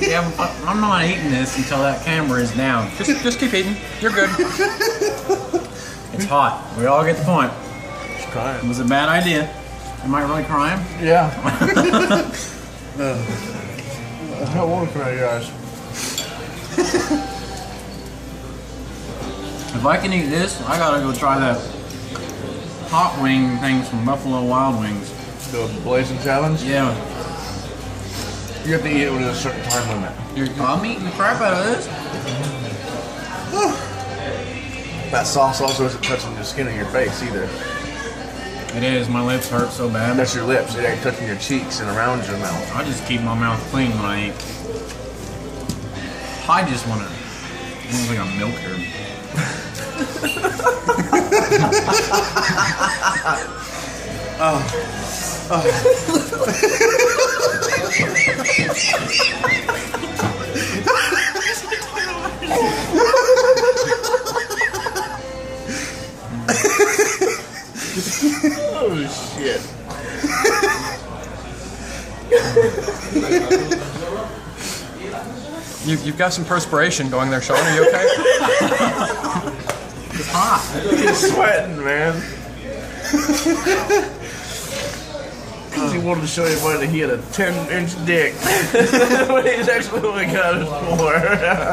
Yeah, I'm not eating this until that camera is down. Just keep eating. You're good. It's hot. We all get the point. She's crying. It was a bad idea. Am I really crying? Yeah. I don't want to cry, guys. If I can eat this, I gotta go try that hot wing things from Buffalo Wild Wings. The Blazing Challenge? Yeah. You have to eat it within a certain time limit. I'm eating the crap out of this. That sauce also isn't touching the skin of your face either. It is. My lips hurt so bad. That's your lips. It ain't touching your cheeks and around your mouth. I just keep my mouth clean when I eat. I just want to. It looks like a milk her. Oh shit. You've got some perspiration going there, Sean. Are you okay? It's hot. He's sweating, man. Because he wanted to show everybody that he had a 10-inch dick. But he's actually only got it 4. I'm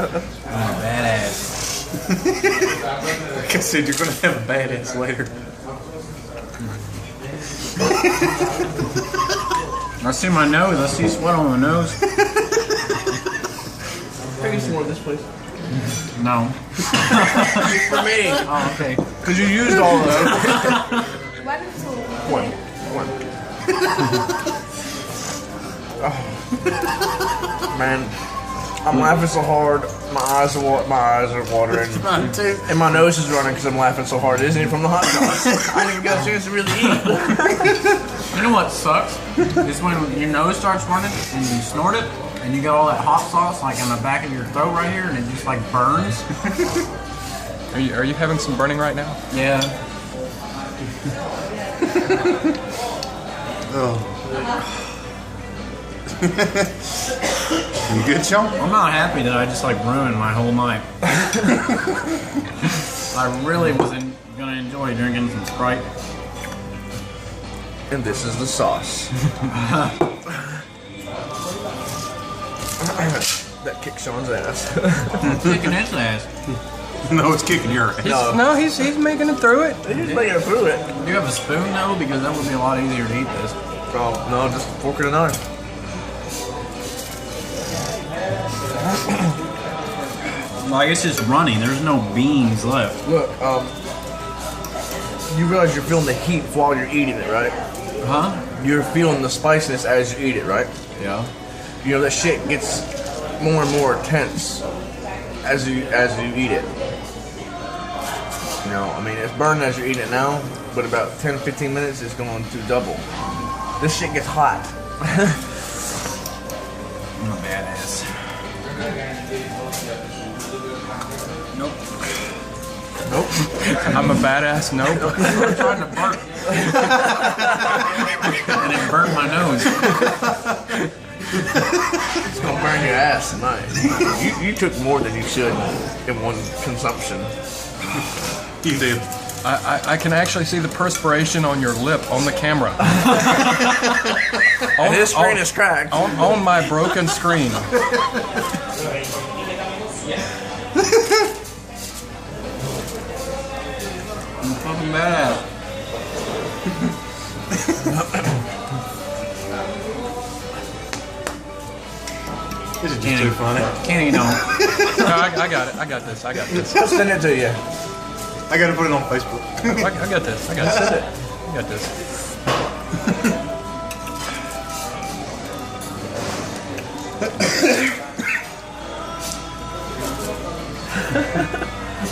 a badass. Like I said, you're gonna have a badass later. I see my nose. I see sweat on my nose. Can you some more of this, please? No. For me. Oh, okay. Because you used all of those. One. Oh. Man, I'm laughing so hard. My eyes are watering. Mine too. And my nose is running because I'm laughing so hard. It isn't even from the hot sauce. I didn't even get a chance to really eat. You know what sucks? Is when your nose starts running and you snort it and you get all that hot sauce like on the back of your throat right here and it just like burns. Are you having some burning right now? Yeah. You good, Sean? I'm not happy that I just like ruined my whole night. I really wasn't gonna enjoy drinking some Sprite. And this is the sauce. That kicked Sean's ass. Kicking his ass. No, it's kicking your ass. No, he's making it through it. He's making it through it. Do you have a spoon though? Because that would be a lot easier to eat this. Oh, no, just fork and a knife. Like it's just running. There's no beans left. Look, you realize you're feeling the heat while you're eating it, right? Huh? You're feeling the spiciness as you eat it, right? Yeah. You know, that shit gets more and more intense as you eat it. You know, I mean, it's burning as you're eating it now, but about 10-15 minutes it's going to double. This shit gets hot. I'm a badass. Nope. Nope. I'm a badass. Nope. I'm trying to burp. And it burnt my nose. It's gonna burn your ass tonight. You took more than you should in one consumption. You did. I can actually see the perspiration on your lip on the camera. And his screen is cracked. On my broken screen. I'm fucking badass. This is just too funny. Can't eat on. No, I got it. I got this. I'll send it to you. I gotta put it on Facebook. I got this. I got this.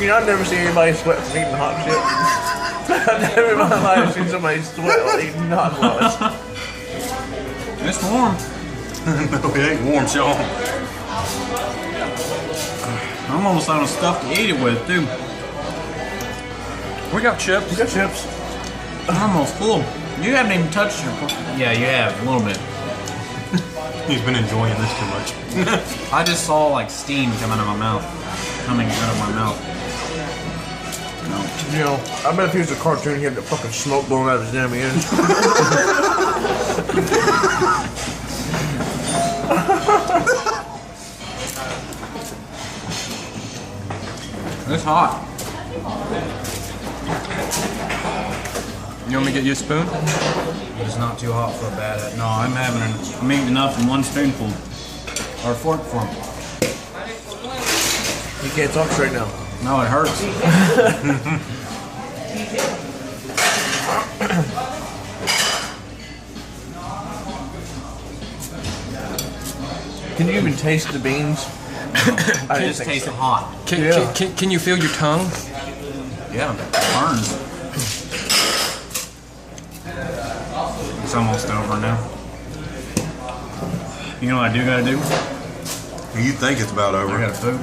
You know, I've never seen anybody sweat from eating hot shit. I've never in my life seen somebody sweat while eating hot sauce. It's warm. No, it ain't warm, Sean. I'm almost out of stuff to eat it with, too. We got chips. You got chips? I'm almost full. You haven't even touched your... Yeah, you have, a little bit. He's been enjoying this too much. I just saw like steam coming out of my mouth. Coming out of my mouth. You know, I bet if he was a cartoon, he'd have the fucking smoke blowing out of his damn ears. It's hot. You want me to get you a spoon? It's not too hot for a bad. No, I'm eating enough in one spoonful. Or fork for him. He can't talk straight now. No, it hurts. Can you even taste the beans? I It didn't just think tastes so. hot. Can you feel your tongue? Yeah, it burns. It's almost over now. You know what I do gotta do? You think it's about I over. gotta poop.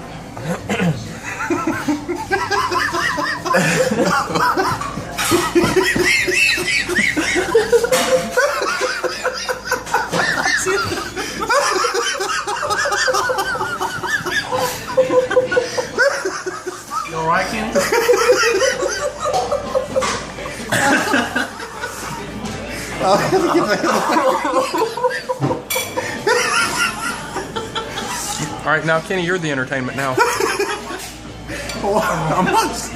You alright, Kenny? All right, now Kenny, you're the entertainment now. I'm not.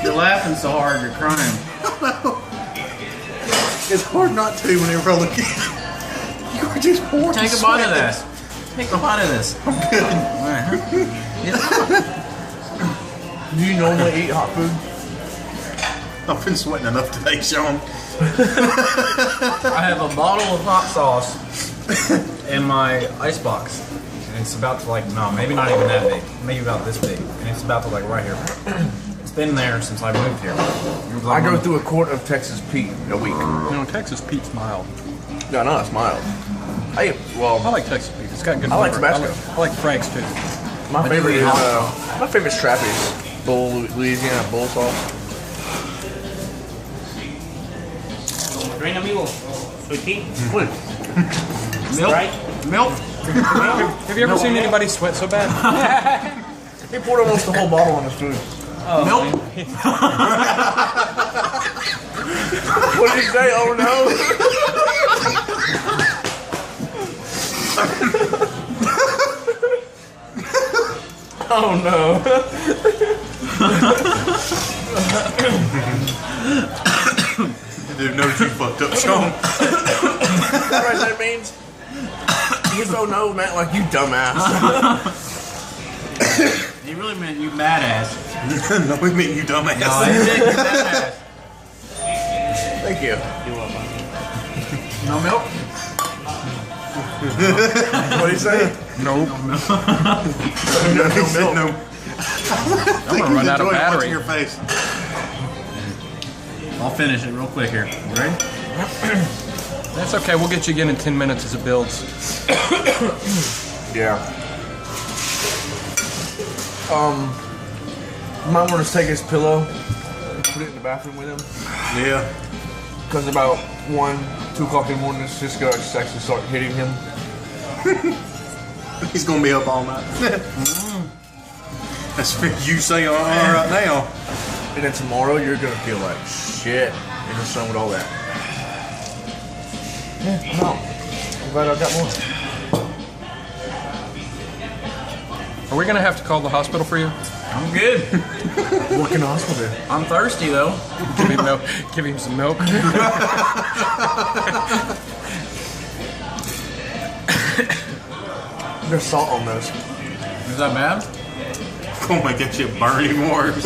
You're laughing so hard, you're crying. It's hard not to whenever I look at you. You are just pouring Take a sweat. bite of this. Take a bite of this. Do you normally eat hot food? I've been sweating enough today, Sean. I have a bottle of hot sauce in my ice box. And it's about to no, maybe not even that big. Maybe about this big. And it's about to right here. It's been there since I moved here. I go through a quart of Texas Pete a week. You know, Texas Pete's mild. No, no, it's mild. I like Texas Pete. It's got good I like flavor. Tabasco. I like Frank's too. my favorite eat is hot my favorite's Trappy's Bull Louisiana Bull sauce. Drink amigo. Sweet tea. milk. Milk. Have you ever seen anybody sweat so bad? He poured almost the whole bottle on his food. Milk. What did he say? Oh no! Oh no! Dude, no, you fucked up, Sean. That right there means you don't know, man. Like you dumbass. He really meant you badass. No, we mean you dumbass. No, he meant you badass. Thank you. No milk? What did he say? Nope. He said no. I'm gonna run out of battery. Your face. I'll finish it real quick here. You ready? That's okay. We'll get you again in 10 minutes as it builds. Yeah. Might want to take his pillow and put it in the bathroom with him. Yeah. Because about 1, 2 o'clock in the morning, Cisco actually start hitting him. He's gonna be up all night. That's what you say right now. And then tomorrow, you're going to feel like shit in the sun with all that. Yeah, no. I'm glad I got more. Are we gonna have to call the hospital for you? I'm good. What can the hospital do? I'm thirsty though. Give him milk. Give him some milk. There's salt on those. Is that bad? Gonna make that shit burn even worse.